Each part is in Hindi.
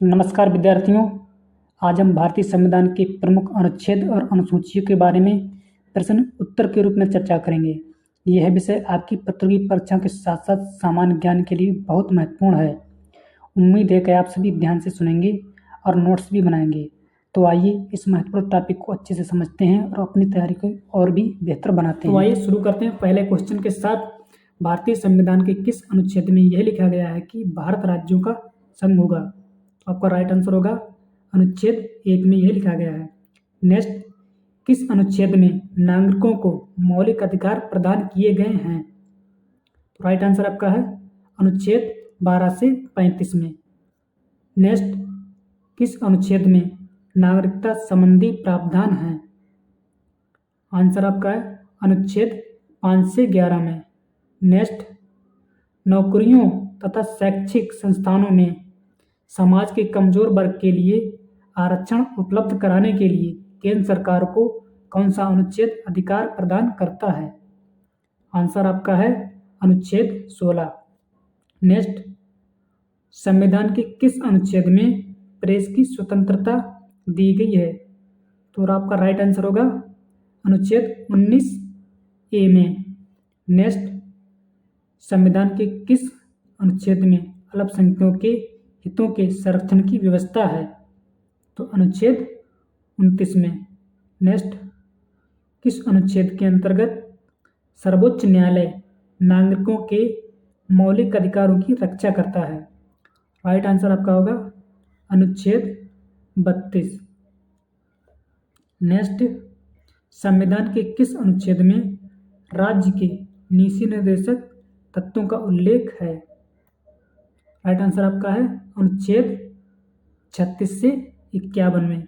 नमस्कार विद्यार्थियों। आज हम भारतीय संविधान के प्रमुख अनुच्छेद और अनुसूचियों के बारे में प्रश्न उत्तर के रूप में चर्चा करेंगे। यह विषय आपकी प्रतियोगी परीक्षाओं के साथ साथ सामान्य ज्ञान के लिए बहुत महत्वपूर्ण है। उम्मीद है कि आप सभी ध्यान से सुनेंगे और नोट्स भी बनाएंगे। तो आइए इस महत्वपूर्ण टॉपिक को अच्छे से समझते हैं और अपनी तैयारी को और भी बेहतर बनाते हैं। तो आइए शुरू करते हैं पहले क्वेश्चन के साथ। भारतीय संविधान के किस अनुच्छेद में यह लिखा गया है कि भारत राज्यों का संघ होगा? आपका राइट आंसर होगा अनुच्छेद 1 में यह लिखा गया है। नेक्स्ट, किस अनुच्छेद में नागरिकों को मौलिक अधिकार प्रदान किए गए हैं? तो राइट आंसर आपका है अनुच्छेद 12 से 35 में। नेक्स्ट, किस अनुच्छेद में नागरिकता संबंधी प्रावधान है? आंसर आपका है अनुच्छेद 5 से 11 में। नेक्स्ट, नौकरियों तथा शैक्षिक संस्थानों में समाज के कमजोर वर्ग के लिए आरक्षण उपलब्ध कराने के लिए केंद्र सरकार को कौन सा अनुच्छेद अधिकार प्रदान करता है? आंसर आपका है अनुच्छेद 16। नेक्स्ट, संविधान के किस अनुच्छेद में प्रेस की स्वतंत्रता दी गई है? तो आपका राइट आंसर होगा अनुच्छेद 19A में। नेक्स्ट, संविधान के किस अनुच्छेद में अल्पसंख्यकों के हितों के संरक्षण की व्यवस्था है? तो अनुच्छेद 29 में। नेक्स्ट, किस अनुच्छेद के अंतर्गत सर्वोच्च न्यायालय नागरिकों के मौलिक अधिकारों की रक्षा करता है? राइट आंसर आपका होगा अनुच्छेद 32। नेक्स्ट, संविधान के किस अनुच्छेद में राज्य के नीति निर्देशक तत्वों का उल्लेख है? राइट आंसर आपका है अनुच्छेद 36 से 51 में।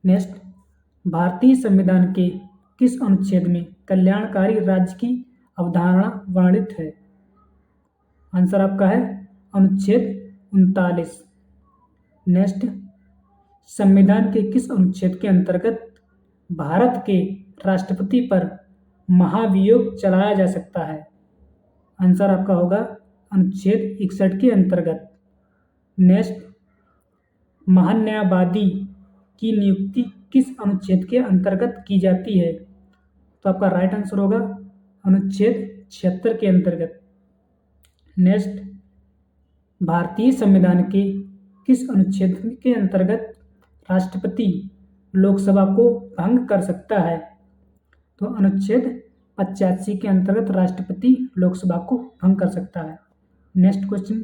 नेक्स्ट, भारतीय संविधान के किस अनुच्छेद में कल्याणकारी राज्य की अवधारणा वर्णित है? आंसर आपका है अनुच्छेद 39। नेक्स्ट, संविधान के किस अनुच्छेद के अंतर्गत भारत के राष्ट्रपति पर महाभियोग चलाया जा सकता है? आंसर आपका होगा अनुच्छेद 61 के अंतर्गत। नेक्स्ट, महान्यायवादी की नियुक्ति किस अनुच्छेद के अंतर्गत की जाती है? तो आपका राइट आंसर होगा अनुच्छेद 76 के अंतर्गत। नेक्स्ट, भारतीय संविधान के किस अनुच्छेद के अंतर्गत राष्ट्रपति लोकसभा को भंग कर सकता है? तो अनुच्छेद 85 के अंतर्गत राष्ट्रपति लोकसभा को भंग कर सकता है। नेक्स्ट क्वेश्चन,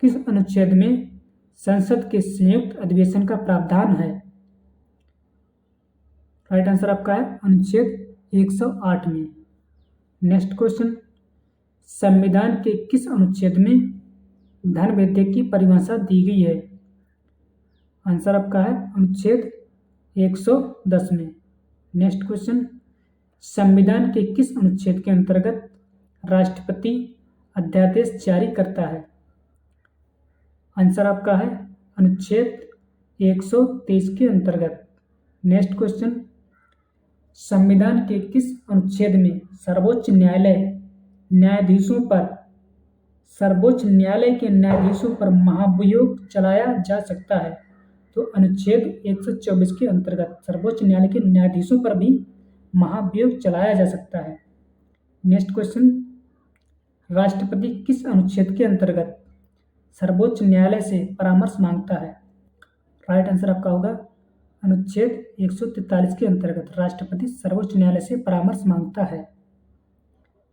किस अनुच्छेद में संसद के संयुक्त अधिवेशन का प्रावधान है? राइट आंसर आपका है अनुच्छेद 108 में। नेक्स्ट क्वेश्चन, संविधान के किस अनुच्छेद में धन वृद्धि की परिभाषा दी गई है? आंसर आपका है अनुच्छेद 110 में। नेक्स्ट क्वेश्चन, संविधान के किस अनुच्छेद के अंतर्गत राष्ट्रपति अध्यादेश जारी करता है? आंसर आपका है अनुच्छेद 123 के अंतर्गत। नेक्स्ट क्वेश्चन, संविधान के किस अनुच्छेद में सर्वोच्च न्यायालय के न्यायाधीशों पर महाभियोग चलाया जा सकता है? तो अनुच्छेद 124 के अंतर्गत सर्वोच्च न्यायालय के न्यायाधीशों पर भी महाभियोग चलाया जा सकता है। नेक्स्ट क्वेश्चन, राष्ट्रपति किस अनुच्छेद के अंतर्गत सर्वोच्च न्यायालय से परामर्श मांगता है? राइट आंसर आपका होगा अनुच्छेद 143 के अंतर्गत राष्ट्रपति सर्वोच्च न्यायालय से परामर्श मांगता है।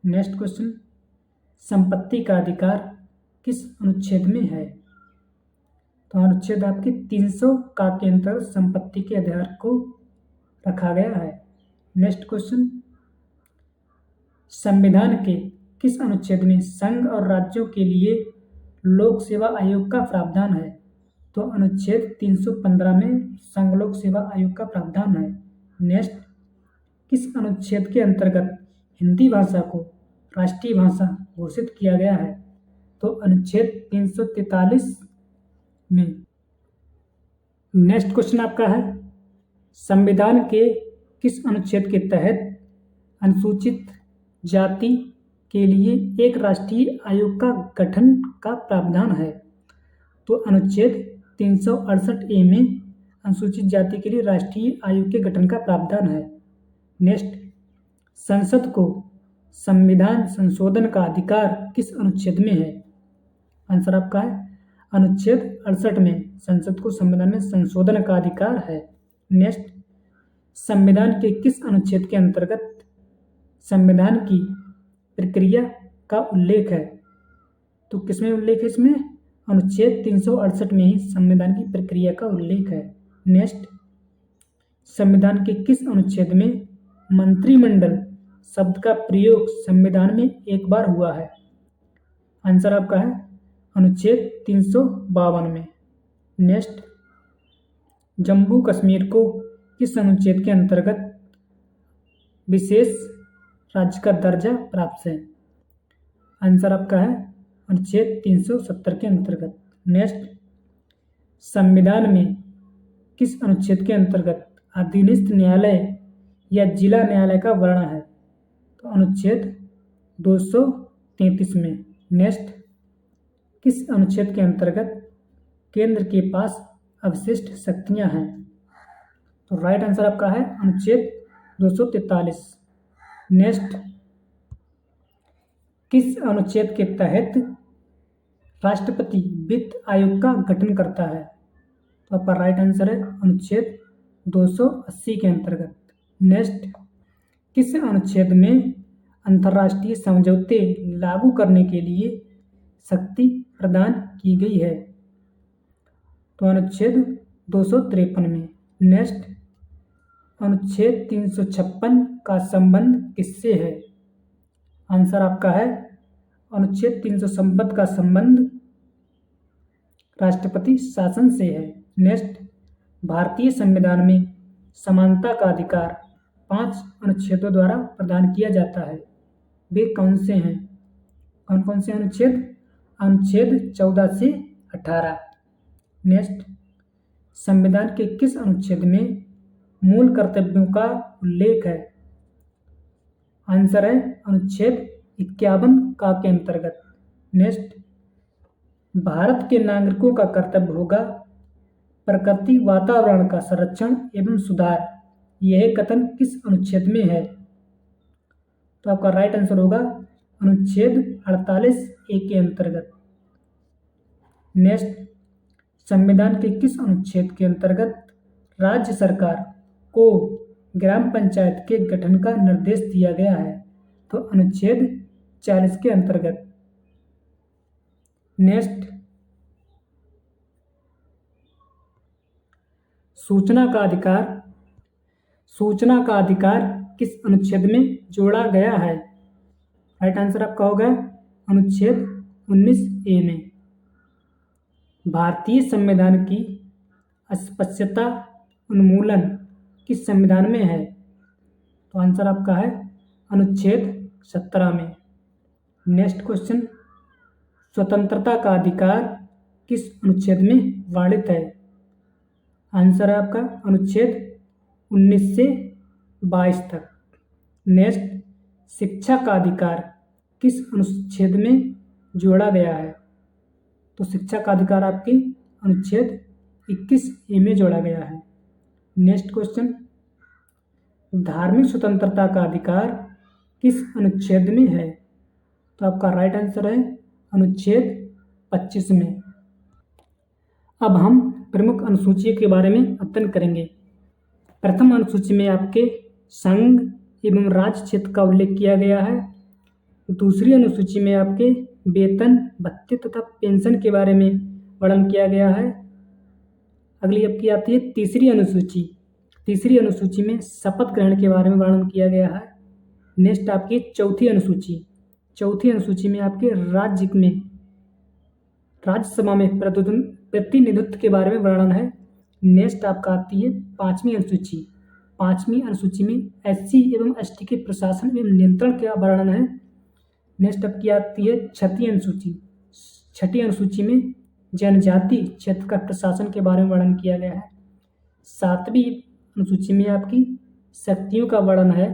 नेक्स्ट क्वेश्चन, संपत्ति का अधिकार किस अनुच्छेद में है? तो अनुच्छेद आपके 300 का के अंतर्गत संपत्ति के अधिकार को रखा गया है। नेक्स्ट क्वेश्चन, संविधान के किस अनुच्छेद में संघ और राज्यों के लिए लोक सेवा आयोग का प्रावधान है? तो अनुच्छेद 315 में संघ लोक सेवा आयोग का प्रावधान है। नेक्स्ट, किस अनुच्छेद के अंतर्गत हिंदी भाषा को राष्ट्रीय भाषा घोषित किया गया है? तो अनुच्छेद 343 में। नेक्स्ट क्वेश्चन आपका है, संविधान के किस अनुच्छेद के तहत अनुसूचित जाति के लिए एक राष्ट्रीय आयोग का गठन का प्रावधान है? तो अनुच्छेद 368A में अनुसूचित जाति के लिए राष्ट्रीय आयोग के गठन का प्रावधान है। नेक्स्ट, संसद को संविधान संशोधन का अधिकार किस अनुच्छेद में है? आंसर आपका है अनुच्छेद 68 में संसद को संविधान में संशोधन का अधिकार है। नेक्स्ट, संविधान के किस अनुच्छेद के अंतर्गत संविधान की प्रक्रिया का उल्लेख है? तो किसमें उल्लेख है इसमें? अनुच्छेद 368 में ही संविधान की प्रक्रिया का उल्लेख है। नेक्स्ट, संविधान के किस अनुच्छेद में मंत्रिमंडल शब्द का प्रयोग संविधान में एक बार हुआ है? आंसर आपका है अनुच्छेद 352 में। नेक्स्ट, जम्मू कश्मीर को किस अनुच्छेद के अंतर्गत विशेष राज्य का दर्जा प्राप्त है? आंसर आपका है अनुच्छेद 370 के अंतर्गत। नेक्स्ट, संविधान में किस अनुच्छेद के अंतर्गत अधीनस्थ न्यायालय या जिला न्यायालय का वर्णन है? तो अनुच्छेद 233 में। नेक्स्ट, किस अनुच्छेद के अंतर्गत केंद्र के पास अवशिष्ट शक्तियां हैं? तो राइट आंसर आपका है अनुच्छेद 243। नेक्स्ट, किस अनुच्छेद के तहत राष्ट्रपति वित्त आयोग का गठन करता है? तो आपका राइट आंसर है अनुच्छेद 280 के अंतर्गत। नेक्स्ट, किस अनुच्छेद में अंतर्राष्ट्रीय समझौते लागू करने के लिए शक्ति प्रदान की गई है? तो अनुच्छेद 253 में। नेक्स्ट, अनुच्छेद 356 का संबंध किससे है? आंसर आपका है अनुच्छेद 356 का संबंध राष्ट्रपति शासन से है। नेक्स्ट, भारतीय संविधान में समानता का अधिकार 5 अनुच्छेदों द्वारा प्रदान किया जाता है। वे कौन से हैं? कौन कौन से अनुच्छेद? अनुच्छेद 14 से 18। नेक्स्ट, संविधान के किस अनुच्छेद में मूल कर्तव्यों का उल्लेख है? आंसर है अनुच्छेद 51 का के अंतर्गत। नेक्स्ट, भारत के नागरिकों का कर्तव्य होगा प्रकृति वातावरण का संरक्षण एवं सुधार। यह कथन किस अनुच्छेद में है? तो आपका राइट आंसर होगा अनुच्छेद 48A के अंतर्गत। नेक्स्ट, संविधान के किस अनुच्छेद के अंतर्गत राज्य सरकार को ग्राम पंचायत के गठन का निर्देश दिया गया है? तो अनुच्छेद 40 के अंतर्गत। नेक्स्ट, सूचना का अधिकार किस अनुच्छेद में जोड़ा गया है? राइट आंसर आपका होगा अनुच्छेद 19A में। भारतीय संविधान की अस्पृश्यता उन्मूलन किस संविधान में है? तो आंसर आपका है अनुच्छेद 17 में। नेक्स्ट क्वेश्चन, स्वतंत्रता का अधिकार किस अनुच्छेद में वर्णित है? आंसर है आपका अनुच्छेद 19 से 22 तक। नेक्स्ट, शिक्षा का अधिकार किस अनुच्छेद में जोड़ा गया है? तो शिक्षा का अधिकार आपकी अनुच्छेद 21A में जोड़ा गया है। नेक्स्ट क्वेश्चन, धार्मिक स्वतंत्रता का अधिकार किस अनुच्छेद में है? तो आपका राइट आंसर है अनुच्छेद 25 में। अब हम प्रमुख अनुसूचियों के बारे में अध्ययन करेंगे। प्रथम अनुसूची में आपके संघ एवं राज्य क्षेत्र का उल्लेख किया गया है। दूसरी अनुसूची में आपके वेतन, भत्ते तथा पेंशन के बारे में वर्णन किया गया है। अगली आपकी आती है तीसरी अनुसूची। तीसरी अनुसूची में शपथ ग्रहण के बारे में वर्णन किया गया है। नेक्स्ट आपकी चौथी अनुसूची। चौथी अनुसूची में आपके राज्यसभा में प्रतिनिधित्व के बारे में वर्णन है। नेक्स्ट आपका आती है पांचवी अनुसूची। पांचवी अनुसूची में SC एवं ST के प्रशासन एवं नियंत्रण का वर्णन है। नेक्स्ट आपकी आती है छठी अनुसूची। छठी अनुसूची में जनजाति क्षेत्र का प्रशासन के बारे में वर्णन किया गया है। सातवीं अनुसूची में आपकी शक्तियों का वर्णन है।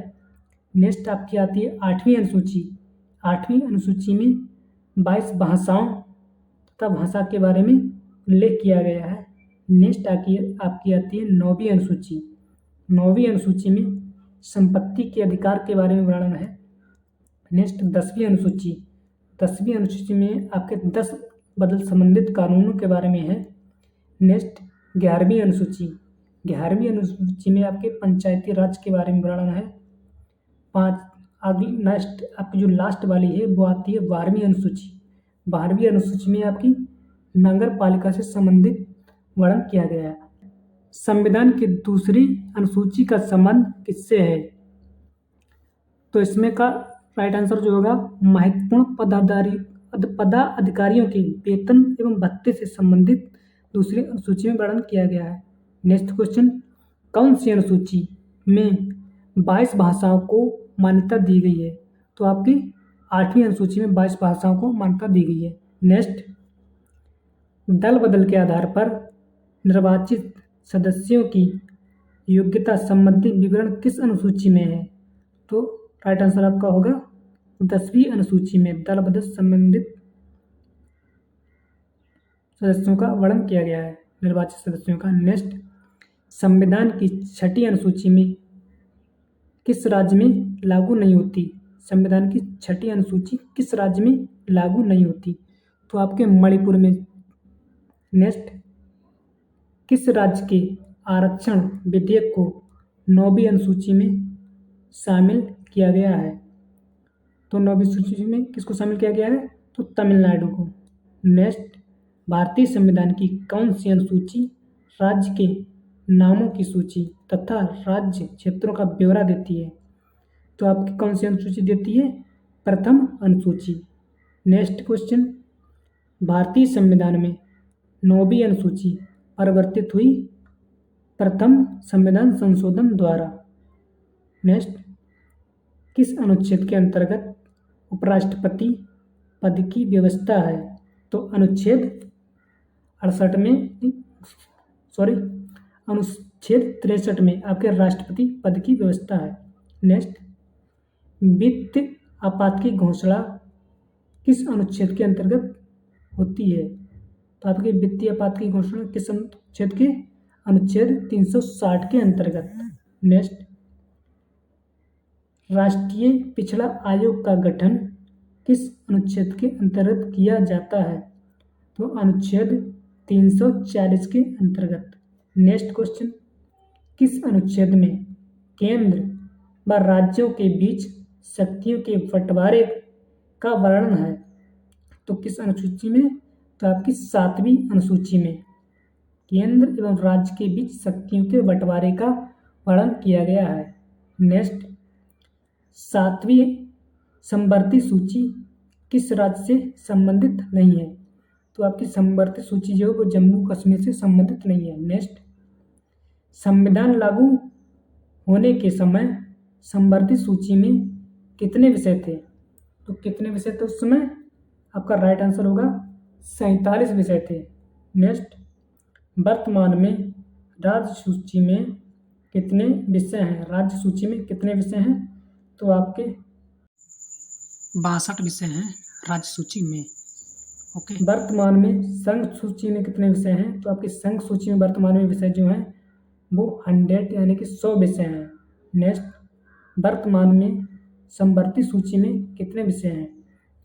नेक्स्ट आपकी आती है आठवीं अनुसूची। आठवीं अनुसूची में 22 भाषाओं तथा भाषा के बारे में उल्लेख किया गया है। नेक्स्ट आपकी आती है 9वीं अनुसूची। 9वीं अनुसूची में संपत्ति के अधिकार के बारे में वर्णन है। नेक्स्ट 10वीं अनुसूची। 10वीं अनुसूची में आपके 10 बदल संबंधित कानूनों के बारे में है। नेक्स्ट 11वीं अनुसूची। 11वीं अनुसूची में आपके पंचायती राज के बारे में वर्णन है। नेक्स्ट आपकी जो लास्ट वाली है वो आती है 12वीं अनुसूची। 12वीं अनुसूची में आपकी नगर पालिका से संबंधित वर्णन किया गया है। संविधान की दूसरी अनुसूची का संबंध किससे है? तो इसमें का राइट आंसर जो होगा महत्वपूर्ण पदाधिकारियों के वेतन एवं भत्ते से संबंधित दूसरी अनुसूची में वर्णन किया गया है। नेक्स्ट क्वेश्चन, कौन सी अनुसूची में 22 भाषाओं को मान्यता दी गई है? तो आपकी 8वीं अनुसूची में 22 भाषाओं को मान्यता दी गई है। नेक्स्ट, दल बदल के आधार पर निर्वाचित सदस्यों की योग्यता संबंधी विवरण किस अनुसूची में है? तो राइट आंसर आपका होगा 10वीं अनुसूची में दल बदल संबंधित सदस्यों का वर्णन किया गया है, निर्वाचित सदस्यों का। नेक्स्ट, संविधान की 6ठी अनुसूची में किस राज्य में लागू नहीं होती? संविधान की 6ठी अनुसूची किस राज्य में लागू नहीं होती? तो आपके मणिपुर में। नेक्स्ट, किस राज्य के आरक्षण विधेयक को 9वीं अनुसूची में शामिल किया गया है? तो 9वीं अनुसूची में किसको शामिल किया गया है? तो तमिलनाडु को। नेक्स्ट, भारतीय संविधान की कौन सी अनुसूची राज्य के नामों की सूची तथा राज्य क्षेत्रों का ब्यौरा देती है? तो आपकी कौन सी अनुसूची देती है? प्रथम अनुसूची। नेक्स्ट क्वेश्चन, भारतीय संविधान में 9वीं अनुसूची परिवर्तित हुई प्रथम संविधान संशोधन द्वारा। नेक्स्ट, किस अनुच्छेद के अंतर्गत उपराष्ट्रपति पद की व्यवस्था है? तो अनुच्छेद 68 में अनुच्छेद 63 में आपके राष्ट्रपति पद की व्यवस्था है। नेक्स्ट, वित्त आपात की घोषणा किस अनुच्छेद के अंतर्गत होती है? तो आपके वित्तीय आपात की घोषणा किस अनुच्छेद के? अनुच्छेद 360 के अंतर्गत। नेक्स्ट, राष्ट्रीय पिछड़ा आयोग का गठन किस अनुच्छेद के अंतर्गत किया जाता है? तो अनुच्छेद 340 के अंतर्गत। नेक्स्ट क्वेश्चन, किस अनुच्छेद में केंद्र व राज्यों के बीच शक्तियों के बंटवारे का वर्णन है? तो किस अनुसूची में? तो आपकी 7वीं अनुसूची में केंद्र एवं राज्य के बीच शक्तियों के बंटवारे का वर्णन किया गया है। नेक्स्ट, 7वीं समवर्ती सूची किस राज्य से संबंधित नहीं है? तो आपकी समवर्ती सूची जो है वो जम्मू कश्मीर से संबंधित नहीं है। नेक्स्ट, संविधान लागू होने के समय समवर्ती सूची में कितने विषय थे? तो कितने विषय थे उस समय? आपका राइट आंसर होगा 47 विषय थे। नेक्स्ट, वर्तमान में राज्य सूची में कितने विषय हैं? राज्य सूची में कितने विषय हैं? तो आपके 62 विषय हैं राज्य सूची में। ओके, वर्तमान में संघ सूची में कितने विषय हैं? तो आपकी संघ सूची में वर्तमान में विषय जो हैं वो 100 यानी कि 100 विषय हैं। नेक्स्ट, वर्तमान में समवर्ती सूची में कितने विषय हैं?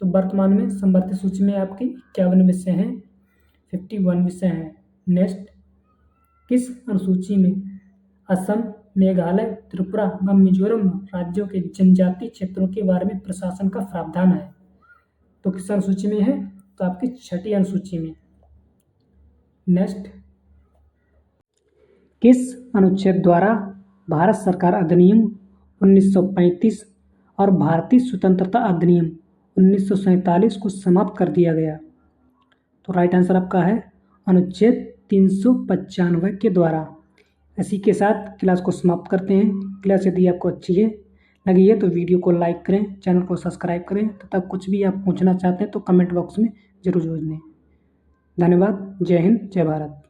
तो वर्तमान में समवर्ती सूची में आपके 51 विषय हैं, 51 विषय हैं। नेक्स्ट, किस अनुसूची में असम, मेघालय, त्रिपुरा व मिजोरम राज्यों के जनजातीय क्षेत्रों के बारे में प्रशासन का प्रावधान है? तो किस अनुसूची में है? तो आपकी 6ठी अनुसूची में। नेक्स्ट, किस अनुच्छेद द्वारा भारत सरकार अधिनियम 1935 और भारतीय स्वतंत्रता अधिनियम 1947 को समाप्त कर दिया गया? तो राइट आंसर आपका है अनुच्छेद 395 के द्वारा। इसी के साथ क्लास को समाप्त करते हैं। क्लास यदि आपको अच्छी लगी है तो वीडियो को लाइक करें, चैनल को सब्सक्राइब करें तथा कुछ भी आप पूछना चाहते हैं तो कमेंट बॉक्स में जरूर दें। धन्यवाद। जय हिंद, जय भारत।